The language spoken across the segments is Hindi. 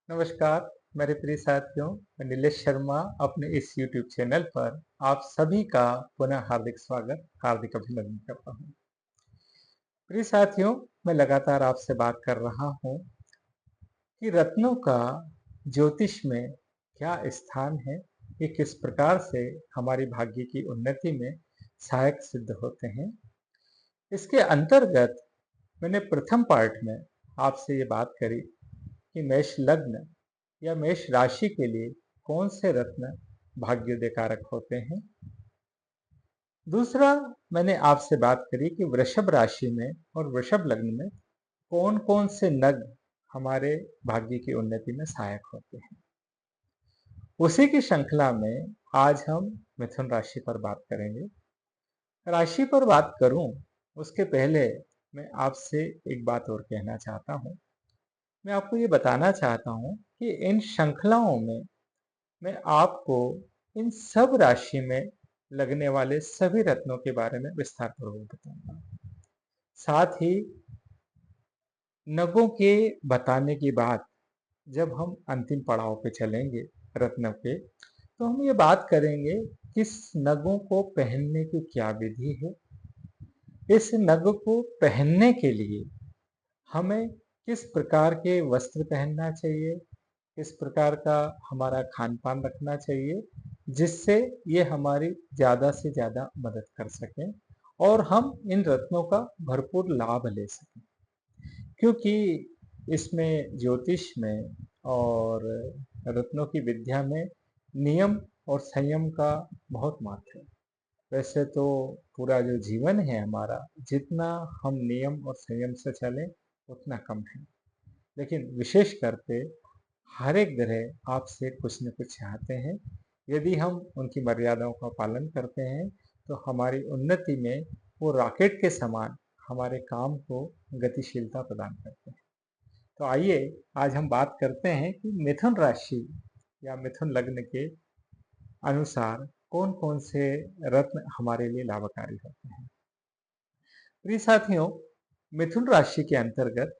नमस्कार मेरे प्रिय साथियों। मैं नीलेश शर्मा अपने इस YouTube चैनल पर आप सभी का पुनः हार्दिक स्वागत, हार्दिक अभिनंदन करता हूँ। प्रिय साथियों, मैं लगातार आपसे बात कर रहा हूँ कि रत्नों का ज्योतिष में क्या स्थान है, ये किस प्रकार से हमारी भाग्य की उन्नति में सहायक सिद्ध होते हैं। इसके अंतर्गत मैंने प्रथम पार्ट में आपसे ये बात करी कि मेष लग्न या मेष राशि के लिए कौन से रत्न भाग्योदय कारक होते हैं। दूसरा, मैंने आपसे बात करी कि वृषभ राशि में और वृषभ लग्न में कौन कौन से नग हमारे भाग्य की उन्नति में सहायक होते हैं। उसी की श्रृंखला में आज हम मिथुन राशि पर बात करेंगे। राशि पर बात करूं उसके पहले मैं आपसे एक बात और कहना चाहता हूं। मैं आपको ये बताना चाहता हूं कि इन श्रृंखलाओं में मैं आपको इन सब राशि में लगने वाले सभी रत्नों के बारे में विस्तार पूर्वक बताऊंगा। साथ ही नगों के बताने के बाद जब हम अंतिम पड़ाव पे चलेंगे रत्नों के, तो हम ये बात करेंगे किस नगों को पहनने की क्या विधि है। इस नग को पहनने के लिए हमें किस प्रकार के वस्त्र पहनना चाहिए, किस प्रकार का हमारा खान पान रखना चाहिए, जिससे ये हमारी ज़्यादा से ज़्यादा मदद कर सकें और हम इन रत्नों का भरपूर लाभ ले सकें। क्योंकि इसमें ज्योतिष में और रत्नों की विद्या में नियम और संयम का बहुत महत्व है। वैसे तो पूरा जो जीवन है हमारा, जितना हम नियम और संयम से चलें उतना कम है, लेकिन विशेष करके हर एक ग्रह आपसे कुछ न कुछ चाहते हैं। यदि हम उनकी मर्यादाओं का पालन करते हैं तो हमारी उन्नति में वो रॉकेट के समान हमारे काम को गतिशीलता प्रदान करते हैं। तो आइए आज हम बात करते हैं कि मिथुन राशि या मिथुन लग्न के अनुसार कौन कौन से रत्न हमारे लिए लाभकारी होते हैं। प्रिय साथियों, मिथुन राशि के अंतर्गत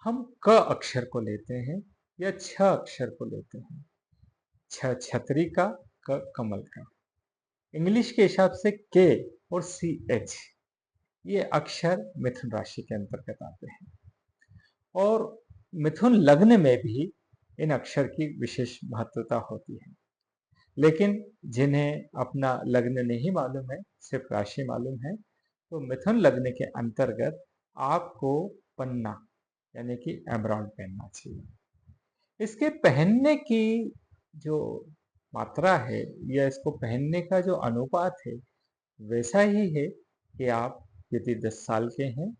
हम क अक्षर को लेते हैं या छ अक्षर को लेते हैं। छ छतरी का, क कमल का। इंग्लिश के हिसाब से के और सी एच, ये अक्षर मिथुन राशि के अंतर्गत आते हैं। और मिथुन लग्न में भी इन अक्षर की विशेष महत्वता होती है। लेकिन जिन्हें अपना लग्न नहीं मालूम है, सिर्फ राशि मालूम है, तो मिथुन लग्न के अंतर्गत आपको पन्ना यानी कि एमराल्ड पहनना चाहिए। इसके पहनने की जो मात्रा है या इसको पहनने का जो अनुपात है, वैसा ही है कि आप यदि 10 साल के हैं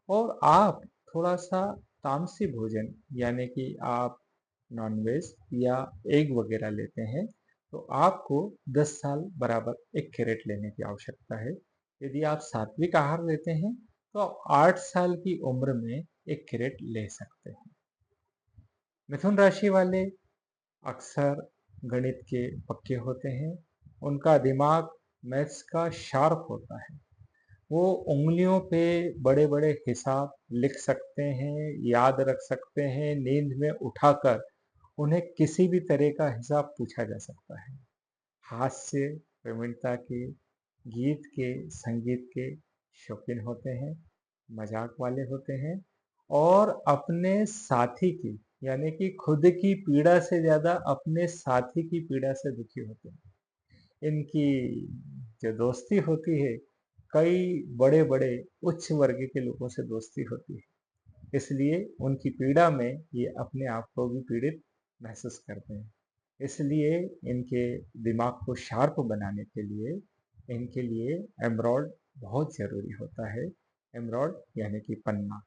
और आप थोड़ा सा तामसी भोजन यानी कि आप नॉनवेज या एग वगैरह लेते हैं, तो आपको 10 साल बराबर 1 कैरेट लेने की आवश्यकता है। यदि आप सात्विक आहार लेते हैं तो आप 8 साल की उम्र में 1 कैरेट ले सकते हैं। मिथुन राशि वाले अक्सर गणित के पक्के होते हैं। उनका दिमाग मैथ्स का शार्प होता है। वो उंगलियों पे बड़े बड़े हिसाब लिख सकते हैं, याद रख सकते हैं। नींद में उठाकर उन्हें किसी भी तरह का हिसाब पूछा जा सकता है। हास्य, प्रवीणता के, गीत के, संगीत के शौकीन होते हैं, मजाक वाले होते हैं और अपने साथी की यानी कि खुद की पीड़ा से ज्यादा अपने साथी की पीड़ा से दुखी होते हैं। इनकी जो दोस्ती होती है, कई बड़े बड़े उच्च वर्ग के लोगों से दोस्ती होती है, इसलिए उनकी पीड़ा में ये अपने आप को भी पीड़ित महसूस करते हैं। इसलिए इनके दिमाग को शार्प बनाने के लिए इनके लिए एमराल्ड बहुत जरूरी होता है। एमराल्ड यानी कि पन्ना।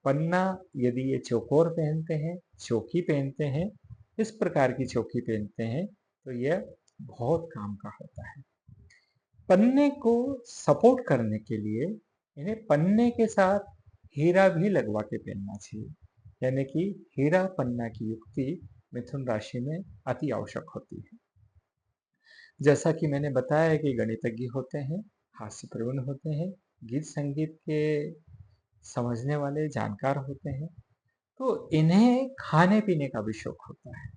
पन्ना यदि ये चौकोर पहनते हैं, चौकी पहनते हैं, इस प्रकार की चौकी पहनते हैं, तो यह बहुत काम का होता है। पन्ने को सपोर्ट करने के लिए इन्हें पन्ने के साथ हीरा भी लगवा के पहनना चाहिए। यानी कि हीरा पन्ना की युक्ति मिथुन राशि में अति आवश्यक होती है। जैसा कि मैंने बताया कि गणितज्ञ होते हैं, हास्य प्रवीण होते हैं, गीत संगीत के समझने वाले जानकार होते हैं, तो इन्हें खाने पीने का भी शौक होता है।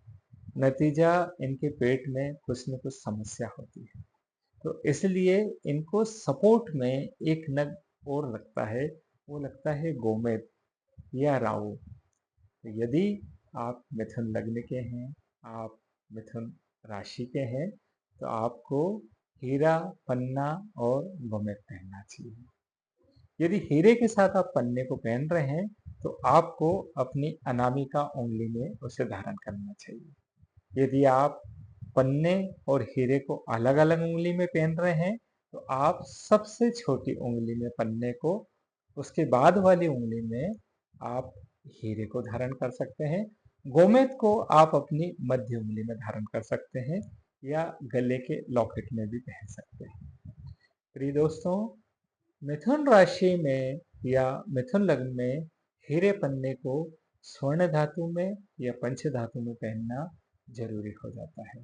नतीजा इनके पेट में कुछ न कुछ समस्या होती है। तो इसलिए इनको सपोर्ट में एक नग और लगता है, वो लगता है गोमेद या राहु। तो यदि आप मिथुन लग्न के हैं, आप मिथुन राशि के हैं, तो आपको हीरा, पन्ना और गोमेद पहनना चाहिए। यदि हीरे के साथ आप पन्ने को पहन रहे हैं, तो आपको अपनी अनामिका उंगली में उसे धारण करना चाहिए। यदि आप पन्ने और हीरे को अलग अलग उंगली में पहन रहे हैं, तो आप सबसे छोटी उंगली में पन्ने को, उसके बाद वाली उंगली में आप हीरे को धारण कर सकते हैं। गोमेद को आप अपनी मध्य उंगली में धारण कर सकते हैं या गले के लॉकेट में भी पहन सकते हैं। प्रिय दोस्तों, मिथुन राशि में या मिथुन लग्न में हीरे पन्ने को स्वर्ण धातु में या पंच धातु में पहनना जरूरी हो जाता है।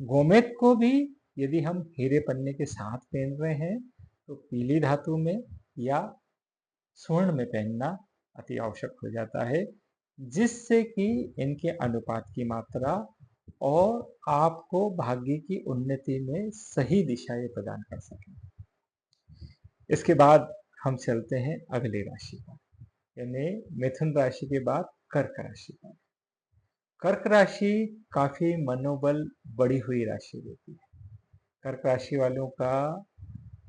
गोमेद को भी यदि हम हीरे पन्ने के साथ पहन रहे हैं, तो पीली धातु में या स्वर्ण में पहनना अति आवश्यक हो जाता है, जिससे कि इनके अनुपात की मात्रा और आपको भाग्य की उन्नति में सही दिशा ये प्रदान कर सकें। इसके बाद हम चलते हैं अगली राशि पर, यानी मिथुन राशि के बाद कर्क राशि पर। कर्क राशि काफी मनोबल बढ़ी हुई राशि होती है। कर्क राशि वालों का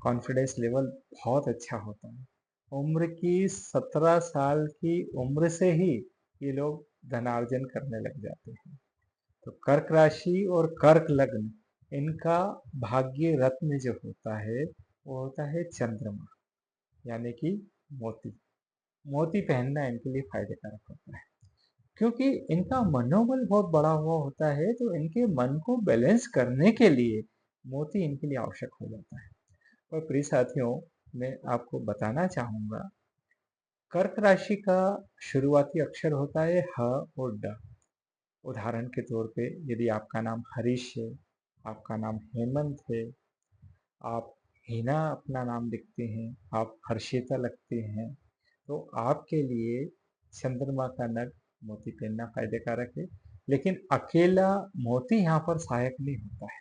कॉन्फिडेंस लेवल बहुत अच्छा होता है। उम्र की 17 साल की उम्र से ही ये लोग धनार्जन करने लग जाते हैं। तो कर्क राशि और कर्क लग्न, इनका भाग्य रत्न जो होता है वो होता है चंद्रमा, यानी कि मोती। मोती पहनना इनके लिए फायदेकारक होता है, क्योंकि इनका मनोबल बहुत बड़ा हुआ होता है। तो इनके मन को बैलेंस करने के लिए मोती इनके लिए आवश्यक हो जाता है। और प्रिय साथियों, मैं आपको बताना चाहूंगा, कर्क राशि का शुरुआती अक्षर होता है ह और ड। उदाहरण के तौर पे, यदि आपका नाम हरीश है, आपका नाम हेमंत है, आप हिना अपना नाम लिखते हैं, आप हर्षिता लगते हैं, तो आपके लिए चंद्रमा का नग मोती पहनना फायदेकारक है। लेकिन अकेला मोती यहाँ पर सहायक नहीं होता है।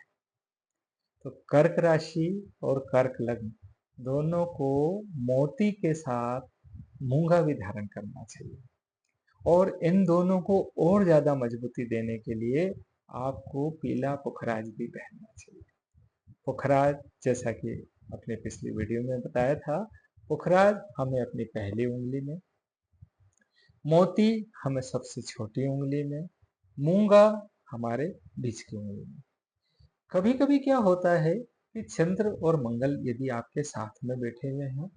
तो कर्क राशि और कर्क लग्न दोनों को मोती के साथ मूंगा भी धारण करना चाहिए। और इन दोनों को और ज्यादा मजबूती देने के लिए आपको पीला पुखराज भी पहनना चाहिए। पुखराज, जैसा कि अपने पिछली वीडियो में बताया था, पुखराज हमें अपनी पहली उंगली में, मोती हमें सबसे छोटी उंगली में, मूंगा हमारे बीच की उंगली में। कभी कभी क्या होता है कि चंद्र और मंगल यदि आपके साथ में बैठे हुए हैं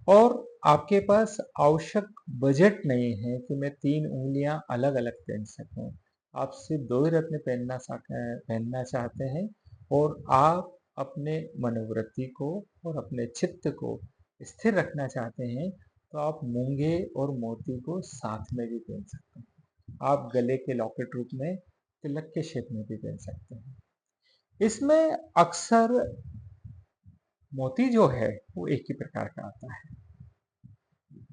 और आपके पास आवश्यक बजट नहीं है कि मैं 3 उंगलियां अलग अलग पहन सकूं, आप सिर्फ 2 ही रत्न पहनना चाहते हैं, और आप अपने मनोवृत्ति को और अपने चित्त को स्थिर रखना चाहते हैं, तो आप मूंगे और मोती को साथ में भी पहन सकते हैं। आप गले के लॉकेट रूप में तिलक के शेप में भी पहन सकते हैं। इसमें अक्सर मोती जो है वो एक ही प्रकार का आता है।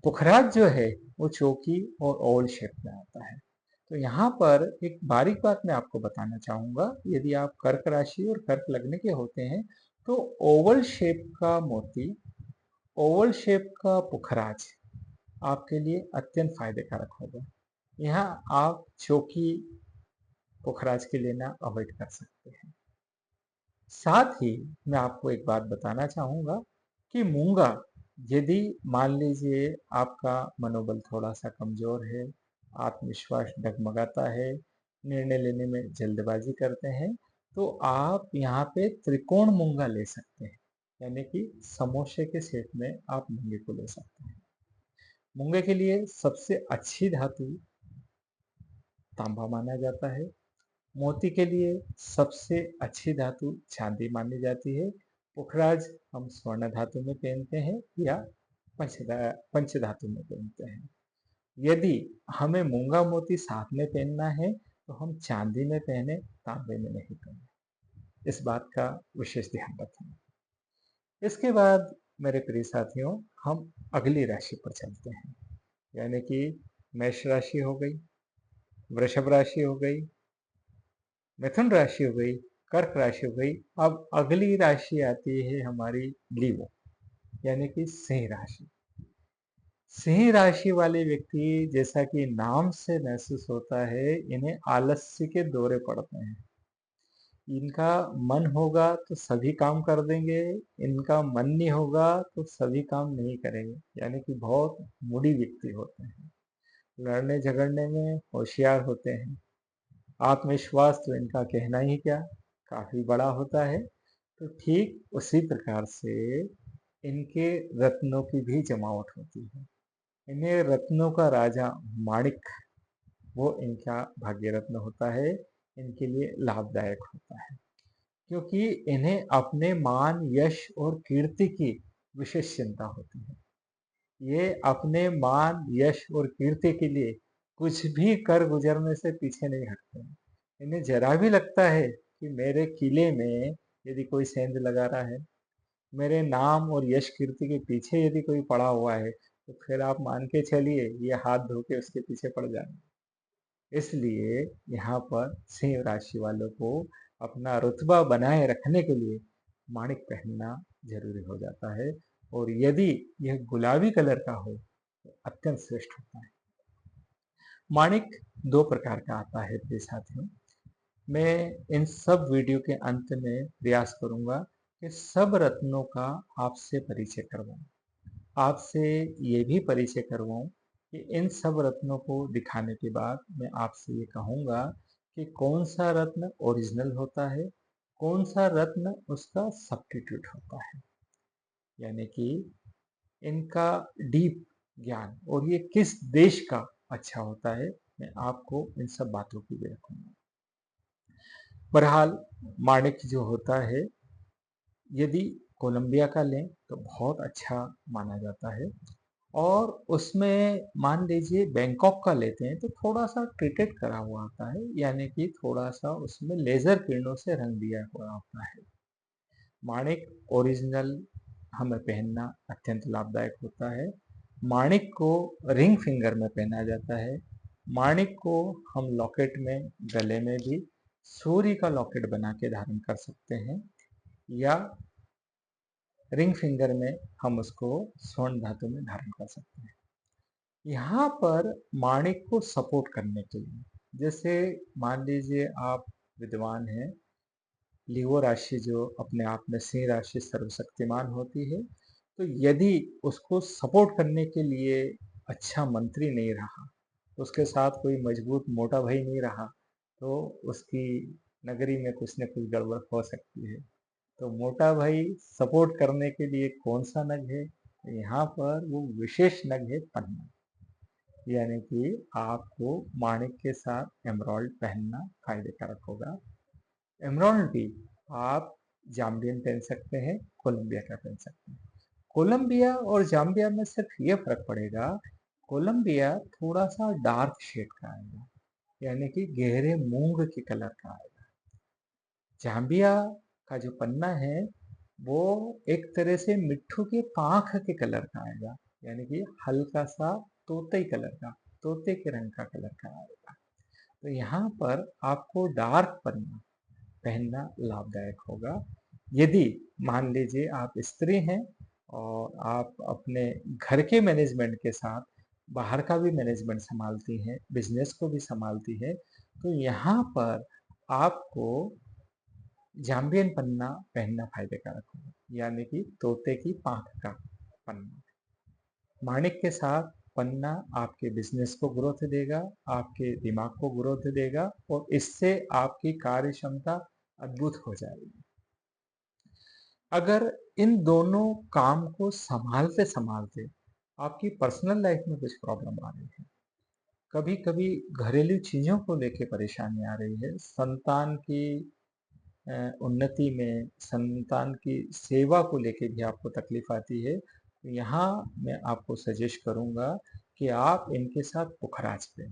पुखराज जो है वो चौकी और ओवल शेप में आता है। तो यहाँ पर एक बारीक बात मैं आपको बताना चाहूंगा, यदि आप कर्क राशि और कर्क लग्न के होते हैं, तो ओवल शेप का मोती, ओवल शेप का पुखराज आपके लिए अत्यंत फायदेकारक होगा। यहाँ आप चौकी पुखराज के लेना अवॉइड कर सकते हैं। साथ ही मैं आपको एक बात बताना चाहूंगा कि मूंगा, यदि मान लीजिए आपका मनोबल थोड़ा सा कमजोर है, आत्मविश्वास डगमगाता है, निर्णय लेने में जल्दबाजी करते हैं, तो आप यहाँ पे त्रिकोण मूंगा ले सकते हैं, यानी कि समोसे के शेप में आप मूंगे को ले सकते हैं। मूंगे के लिए सबसे अच्छी धातु तांबा माना जाता है। मोती के लिए सबसे अच्छी धातु चांदी मानी जाती है। पुखराज हम स्वर्ण धातु में पहनते हैं या पंच धातु में पहनते हैं। यदि हमें मूंगा मोती साथ में पहनना है, तो हम चांदी में पहने, तांबे में नहीं पहने। इस बात का विशेष ध्यान रखें। इसके बाद मेरे प्रिय साथियों, हम अगली राशि पर चलते हैं, यानी कि मेष राशि हो गई, वृषभ राशि हो गई, मिथुन राशि हो गई, कर्क राशि हो गई। अब अगली राशि आती है हमारी लीवो, यानी कि सिंह राशि। सिंह राशि वाले व्यक्ति, जैसा कि नाम से महसूस होता है, इन्हें आलस्य के दौरे पड़ते हैं। इनका मन होगा तो सभी काम कर देंगे, इनका मन नहीं होगा तो सभी काम नहीं करेंगे, यानी कि बहुत मूडी व्यक्ति होते हैं। लड़ने झगड़ने में होशियार होते हैं। आत्मविश्वास तो इनका कहना ही क्या, काफी बड़ा होता है। तो ठीक उसी प्रकार से इनके रत्नों की भी जमावट होती है। इन्हें रत्नों का राजा माणिक, वो इनका भाग्य रत्न होता है, इनके लिए लाभदायक होता है, क्योंकि इन्हें अपने मान, यश और कीर्ति की विशेष चिंता होती है। ये अपने मान, यश और कीर्ति के लिए कुछ भी कर गुजरने से पीछे नहीं हटते हैं। इन्हें जरा भी लगता है कि मेरे किले में यदि कोई सेंध लगा रहा है, मेरे नाम और यश कीर्ति के पीछे यदि कोई पड़ा हुआ है, तो फिर आप मान के चलिए ये हाथ धो के उसके पीछे पड़ जाएंगे। इसलिए यहाँ पर सिंह राशि वालों को अपना रुतबा बनाए रखने के लिए माणिक पहनना जरूरी हो जाता है, और यदि यह गुलाबी कलर का हो तो अत्यंत श्रेष्ठ होता है। माणिक दो प्रकार का आता है प्रिय साथियों। मैं इन सब वीडियो के अंत में प्रयास करूंगा कि सब रत्नों का आपसे परिचय करवाऊं, आपसे ये भी परिचय करवाऊं कि इन सब रत्नों को दिखाने के बाद मैं आपसे ये कहूंगा कि कौन सा रत्न ओरिजिनल होता है, कौन सा रत्न उसका सब्स्टिट्यूट होता है, यानी कि इनका डीप ज्ञान और ये किस देश का अच्छा होता है, मैं आपको इन सब बातों की भी रखूंगा। बहरहाल माणिक जो होता है, यदि कोलंबिया का लें तो बहुत अच्छा माना जाता है, और उसमें मान लीजिए बैंकॉक का लेते हैं तो थोड़ा सा ट्रीटेड करा हुआ आता है, यानी कि थोड़ा सा उसमें लेजर किरणों से रंग दिया हुआ होता है। माणिक ओरिजिनल हमें पहनना अत्यंत लाभदायक होता है। माणिक को रिंग फिंगर में पहना जाता है। माणिक को हम लॉकेट में, गले में भी सूर्य का लॉकेट बना के धारण कर सकते हैं, या रिंग फिंगर में हम उसको स्वर्ण धातु में धारण कर सकते हैं। यहाँ पर माणिक को सपोर्ट करने के लिए, जैसे मान लीजिए आप विद्वान हैं, लीवो राशि जो अपने आप में सिंह राशि सर्वशक्तिमान होती है, तो यदि उसको सपोर्ट करने के लिए अच्छा मंत्री नहीं रहा, उसके साथ कोई मजबूत मोटा भाई नहीं रहा, तो उसकी नगरी में कुछ न कुछ गड़बड़ हो सकती है। तो मोटा भाई सपोर्ट करने के लिए कौन सा नग है? यहाँ पर वो विशेष नग है पन्ना, यानी कि आपको माणिक के साथ एमराल्ड पहनना फायदे कारक होगा। एमराल्ड भी आप जाम्बियन पहन सकते हैं, कोलंबिया का पहन सकते हैं। कोलंबिया और जाम्बिया में सिर्फ ये फर्क पड़ेगा, कोलंबिया थोड़ा सा डार्क शेड का आएगा, यानी कि गहरे मूंग के कलर का आएगा। जाम्बिया का जो पन्ना है वो एक तरह से मिट्ठू के पांख के कलर का आएगा, यानी कि हल्का सा तोते कलर का, तोते के रंग का कलर का आएगा। तो यहाँ पर आपको डार्क पन्ना पहनना लाभदायक होगा। यदि मान लीजिए आप स्त्री हैं और आप अपने घर के मैनेजमेंट के साथ बाहर का भी मैनेजमेंट संभालती हैं, बिजनेस को भी संभालती है, तो यहाँ पर आपको जाम्बियन पन्ना पहनना फायदे कारक होगा, यानी कि तोते की पांख का पन्ना। माणिक के साथ पन्ना आपके बिजनेस को ग्रोथ देगा, आपके दिमाग को ग्रोथ देगा, और इससे आपकी कार्य क्षमता अद्भुत हो जाएगी। अगर इन दोनों काम को संभालते संभालते आपकी पर्सनल लाइफ में कुछ प्रॉब्लम आ रही है, कभी कभी घरेलू चीजों को लेके परेशानी आ रही है, संतान की उन्नति में, संतान की सेवा को लेके भी आपको तकलीफ आती है, तो यहाँ मैं आपको सजेस्ट करूंगा कि आप इनके साथ पुखराज करें।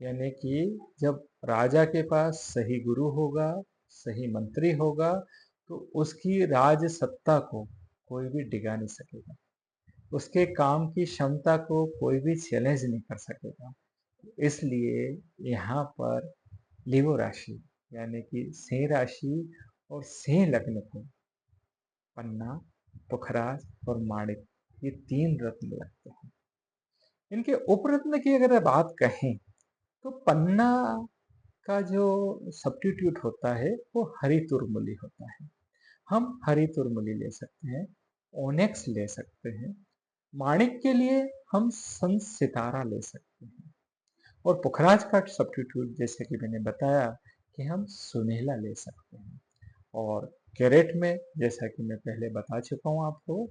यानी कि जब राजा के पास सही गुरु होगा, सही मंत्री होगा, तो उसकी राज सत्ता को कोई भी डिगा नहीं सकेगा। उसके काम की क्षमता को कोई भी चैलेंज नहीं कर सकेगा। इसलिए यहाँ पर लियो राशि यानी कि सिंह राशि और सिंह लग्न को पन्ना, पुखराज और माणिक ये 3 रत्न लगते हैं। इनके उपरत्न की अगर बात कहें तो पन्ना का जो सब्स्टिट्यूट होता है वो हरी तुरमुली होता है। हम हरी तुरमुली ले सकते हैं, ओनेक्स ले सकते हैं। माणिक के लिए हम सन सितारा ले सकते हैं और पुखराज का सब्स्टिट्यूट जैसे कि मैंने बताया कि हम सुनहला ले सकते हैं। और कैरेट में जैसा कि मैं पहले बता चुका हूँ आपको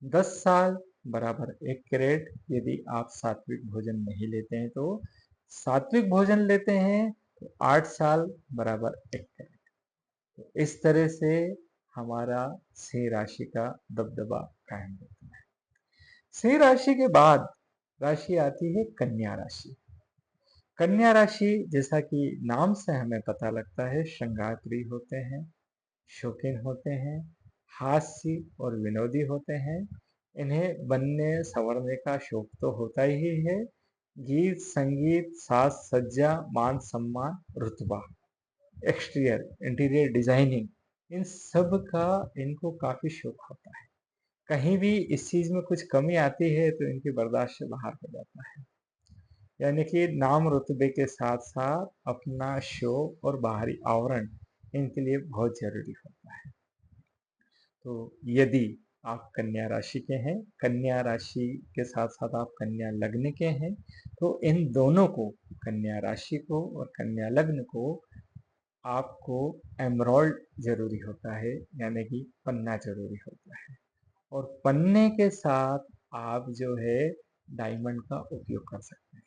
10 साल बराबर 1 कैरेट। यदि आप सात्विक भोजन नहीं लेते हैं तो सात्विक भोजन लेते हैं तो 8 साल बराबर 1 कैरेट। तो इस तरह से हमारा सिंह राशि का दबदबा कायम होता है। सिंह राशि के बाद राशि आती है कन्या राशि। कन्या राशि जैसा कि नाम से हमें पता लगता है श्रृंगार प्रिय होते हैं, शौकीन होते हैं, हास्य और विनोदी होते हैं। इन्हें बनने संवरने का शौक तो होता ही है। गीत संगीत साज सज्जा मान सम्मान रुतबा एक्सटीरियर इंटीरियर डिजाइनिंग इन सब का इनको काफी शौक होता है। कहीं भी इस चीज में कुछ कमी आती है तो इनकी बर्दाश्त से बाहर हो जाता है। यानी कि नाम रुतबे के साथ साथ अपना शो और बाहरी आवरण इनके लिए बहुत जरूरी होता है। तो यदि आप कन्या राशि के हैं, कन्या राशि के साथ साथ आप कन्या लग्न के हैं, तो इन दोनों को, कन्या राशि को और कन्या लग्न को, आपको एमरोल्ड जरूरी होता है यानी कि पन्ना जरूरी होता है। और पन्ने के साथ आप जो है डायमंड का उपयोग कर सकते हैं।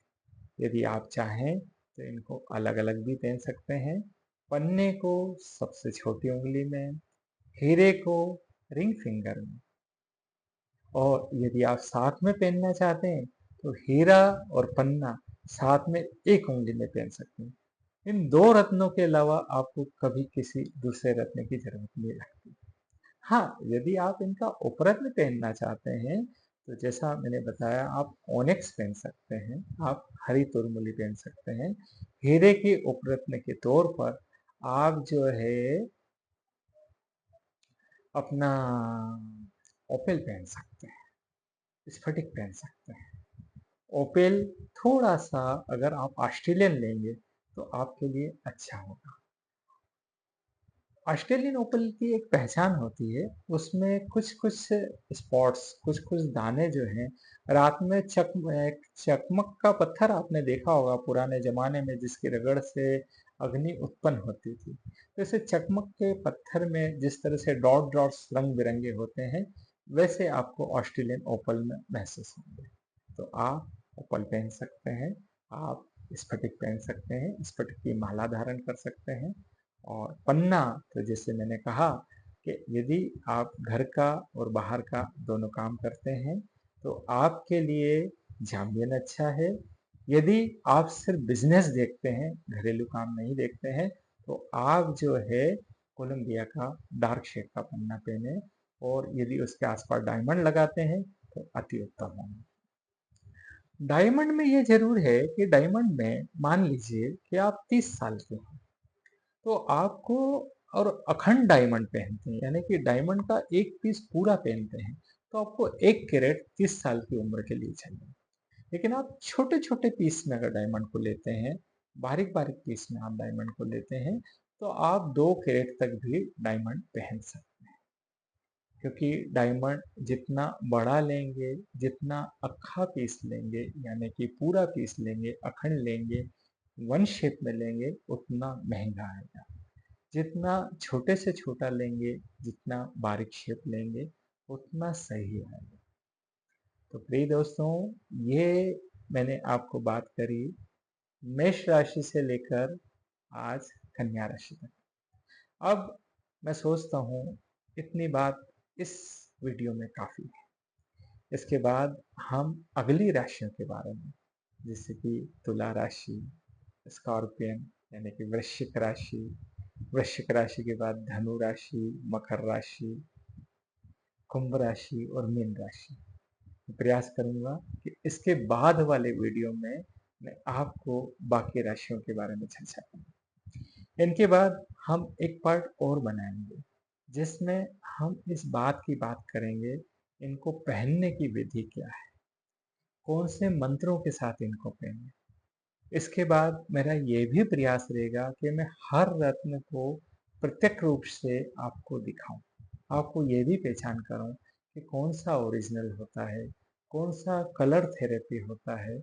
यदि आप चाहें तो इनको अलग अलग भी पहन सकते हैं। पन्ने को सबसे छोटी उंगली में, हीरे को रिंग फिंगर में, और यदि आप साथ में पहनना चाहते हैं तो हीरा और पन्ना साथ में एक उंगली में पहन सकते हैं। इन 2 रत्नों के अलावा आपको कभी किसी दूसरे रत्न की जरूरत नहीं लगती। हाँ, यदि आप इनका उपरत्न पहनना चाहते हैं तो जैसा मैंने बताया आप ओनिक्स पहन सकते हैं, आप हरी तुरमुली पहन सकते हैं। हीरे के उपरत्न के तौर पर आप जो है अपना ओपेल पहन सकते हैं, स्फटिक पहन सकते हैं। ओपेल थोड़ा सा अगर आप ऑस्ट्रेलियन लेंगे तो आपके लिए अच्छा होगा। ऑस्ट्रेलियन ओपल की एक पहचान होती है, उसमें कुछ कुछ स्पॉट्स, कुछ कुछ दाने जो हैं रात में चकमक का पत्थर आपने देखा होगा पुराने जमाने में जिसकी रगड़ से अग्नि उत्पन्न होती थी। तो ऐसे चकमक के पत्थर में जिस तरह से डॉट डॉट्स रंग बिरंगे होते हैं वैसे आपको ऑस्ट्रेलियन ओपल में महसूस होंगे। तो आप ओपल पहन सकते हैं, आप स्फटिक पहन सकते हैं, स्फटिक की माला धारण कर सकते हैं। और पन्ना तो जैसे मैंने कहा कि यदि आप घर का और बाहर का दोनों काम करते हैं तो आपके लिए जाम्बियन अच्छा है। यदि आप सिर्फ बिजनेस देखते हैं, घरेलू काम नहीं देखते हैं, तो आप जो है कोलंबिया का डार्क शेड का पन्ना पहने और यदि उसके आसपास डायमंड लगाते हैं तो अति उत्तम होगा। डायमंड में ये जरूर है कि डायमंड में मान लीजिए कि आप 30 साल के हैं तो आपको, और अखंड डायमंड पहनते हैं यानी कि डायमंड का एक पीस पूरा पहनते हैं, तो आपको 1 कैरेट 30 साल की उम्र के लिए चाहिए। लेकिन आप छोटे छोटे पीस में अगर डायमंड को लेते हैं, बारीक बारीक पीस में आप डायमंड को लेते हैं, तो आप 2 कैरेट तक भी डायमंड पहन सकते हैं। क्योंकि डायमंड जितना बड़ा लेंगे, जितना अक्खा पीस लेंगे यानी कि पूरा पीस लेंगे, अखंड लेंगे, वन शेप में लेंगे, उतना महंगा आएगा। जितना छोटे से छोटा लेंगे, जितना बारीक शेप लेंगे, उतना सही आएगा। तो प्रिय दोस्तों, ये मैंने आपको बात करी मेष राशि से लेकर आज कन्या राशि तक। अब मैं सोचता हूँ इतनी बात इस वीडियो में काफी है। इसके बाद हम अगली राशियों के बारे में, जैसे कि तुला राशि, स्कॉर्पियन यानी कि वृश्चिक राशि, वृश्चिक राशि के बाद धनु राशि, मकर राशि, कुंभ राशि और मीन राशि, प्रयास करूंगा कि इसके बाद वाले वीडियो में मैं आपको बाकी राशियों के बारे में चर्चा करूँ। इनके बाद हम एक पार्ट और बनाएंगे जिसमें हम इस बात की बात करेंगे इनको पहनने की विधि क्या है, कौन से मंत्रों के साथ इनको पहने। इसके बाद मेरा ये भी प्रयास रहेगा कि मैं हर रत्न को प्रत्यक्ष रूप से आपको दिखाऊं, आपको ये भी पहचान कराऊं कि कौन सा ओरिजिनल होता है, कौन सा कलर थेरेपी होता है।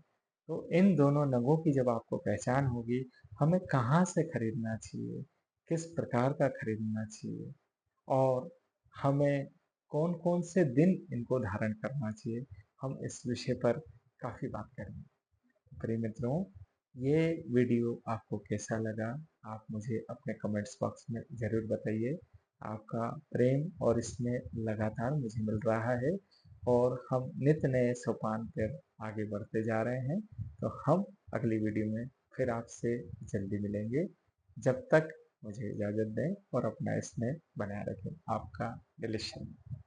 तो इन दोनों नगों की जब आपको पहचान होगी, हमें कहाँ से खरीदना चाहिए, किस प्रकार का खरीदना चाहिए, और हमें कौन-कौन से दिन इनको धारण करना चाहिए, हम इस विषय पर काफ़ी बात करेंगे। प्रिय मित्रों, ये वीडियो आपको कैसा लगा? आप मुझे अपने कमेंट्स बॉक्स में ज़रूर बताइए। आपका प्रेम और इसमें लगातार मुझे मिल रहा है और हम नित नए सोपान पर आगे बढ़ते जा रहे हैं। तो हम अगली वीडियो में फिर आपसे जल्दी मिलेंगे। जब तक मुझे इजाज़त दें और अपना स्नेह बनाए रखें। आपका दिलीप शर्मा।